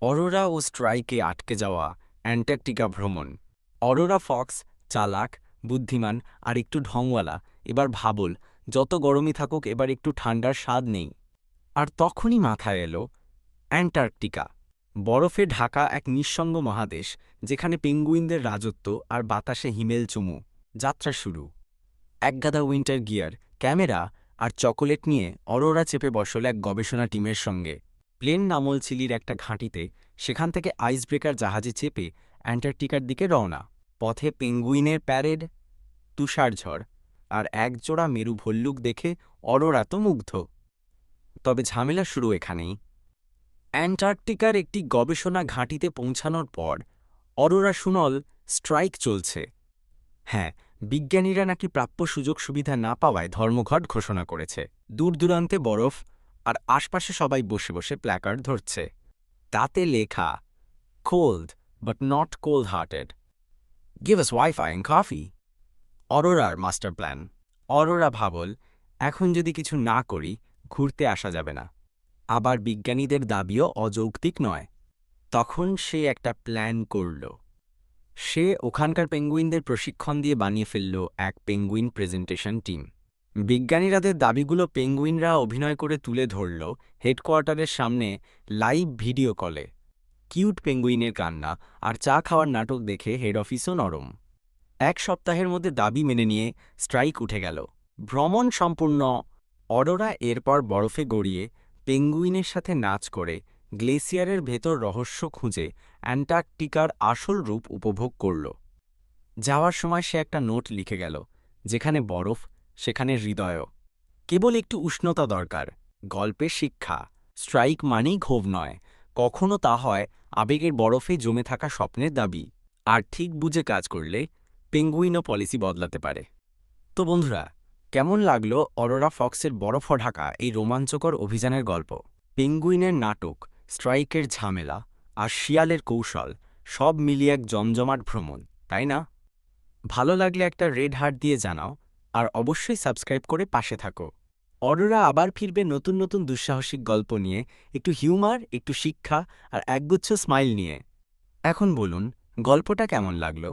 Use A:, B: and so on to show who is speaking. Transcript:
A: অরোরা ও স্ট্রাইকে আটকে যাওয়া অ্যান্টার্কটিকা ভ্রমণ। অরোরা ফক্স চালাক, বুদ্ধিমান আর একটু ঢংওয়ালা। এবার ভাবল, যত গরমই থাকুক এবার একটু ঠান্ডার স্বাদ নেই। আর তখনই মাথায় এলো অ্যান্টার্কটিকা, বরফে ঢাকা এক নিঃসঙ্গ মহাদেশ, যেখানে পেঙ্গুইনদের রাজত্ব আর বাতাসে হিমেল চুমু। যাত্রা শুরু। একগাদা উইন্টার গিয়ার, ক্যামেরা আর চকোলেট নিয়ে অরোরা চেপে বসল এক গবেষণা টিমের সঙ্গে। প্লেন নামল চিলির একটা ঘাঁটিতে, সেখান থেকে আইস ব্রেকার জাহাজে চেপে অ্যান্টার্কটিকার দিকে রওনা। পথে পেঙ্গুইনের প্যারেড, তুষারঝড় আর একজোড়া মেরু ভল্লুক দেখে অরোরা তো মুগ্ধ। তবে ঝামেলা শুরু এখানেই। অ্যান্টার্কটিকার একটি গবেষণা ঘাঁটিতে পৌঁছানোর পর অরোরা শুনল স্ট্রাইক চলছে। হ্যাঁ, বিজ্ঞানীরা নাকি প্রাপ্য সুযোগ সুবিধা না পাওয়ায় ধর্মঘট ঘোষণা করেছে। দূর দূরান্তে বরফ, আর আশপাশে সবাই বসে বসে প্ল্যাকার্ড ধরছে। তাতে লেখা, cold but not cold hearted, give us wifi and coffee. অরোরার মাস্টার প্ল্যান। অরোরা ভাবল, এখন যদি কিছু না করি ঘুরতে আসা যাবে না। আবার বিজ্ঞানীদের দাবিও অযৌক্তিক নয়। তখন সে একটা প্ল্যান করল। সে ওখানকার পেঙ্গুইনদের প্রশিক্ষণ দিয়ে বানিয়ে ফেলল এক পেঙ্গুইন প্রেজেন্টেশন টিম। বিজ্ঞানীরাদের দাবিগুলো পেঙ্গুইনরা অভিনয় করে তুলে ধরল হেডকোয়ার্টারের সামনে লাইভ ভিডিও কলে। কিউট পেঙ্গুইনের কান্না আর চা খাওয়ার নাটক দেখে হেড অফিসও নরম। এক সপ্তাহের মধ্যে দাবি মেনে নিয়ে স্ট্রাইক উঠে গেল। ভ্রমণ সম্পূর্ণ। অরোরা এরপর বরফে গড়িয়ে পেঙ্গুইনের সাথে নাচ করে গ্লেসিয়ারের ভেতর রহস্য খুঁজে অ্যান্টার্কটিকার আসল রূপ উপভোগ করল। যাওয়ার সময় সে একটা নোট লিখে গেল, যেখানে বরফ সেখানে হৃদয়ও। কেবল একটু উষ্ণতা দরকার। গল্পের শিক্ষা, স্ট্রাইক মানেই ক্ষোভ নয়, কখনো তা হয় আবেগের বরফে জমে থাকা স্বপ্নের দাবি। আর ঠিক বুঝে কাজ করলে পেঙ্গুইনও পলিসি বদলাতে পারে। তো বন্ধুরা, কেমন লাগলো অরোরা ফক্সের বরফ ঢাকা এই রোমাঞ্চকর অভিযানের গল্প? পেঙ্গুইনের নাটক, স্ট্রাইকের ঝামেলা আর শিয়ালের কৌশল, সব মিলিয়ে এক জমজমাট ভ্রমণ, তাই না? ভালো লাগলে একটা রেড হার্ট দিয়ে জানাও, আর অবশ্যই সাবস্ক্রাইব করে পাশে থাকো। অরোরা আবার ফিরবে নতুন নতুন দুঃসাহসিক গল্প নিয়ে, একটু হিউমার, একটু শিক্ষা আর একগুচ্ছ স্মাইল নিয়ে। এখন বলুন, গল্পটা কেমন লাগলো?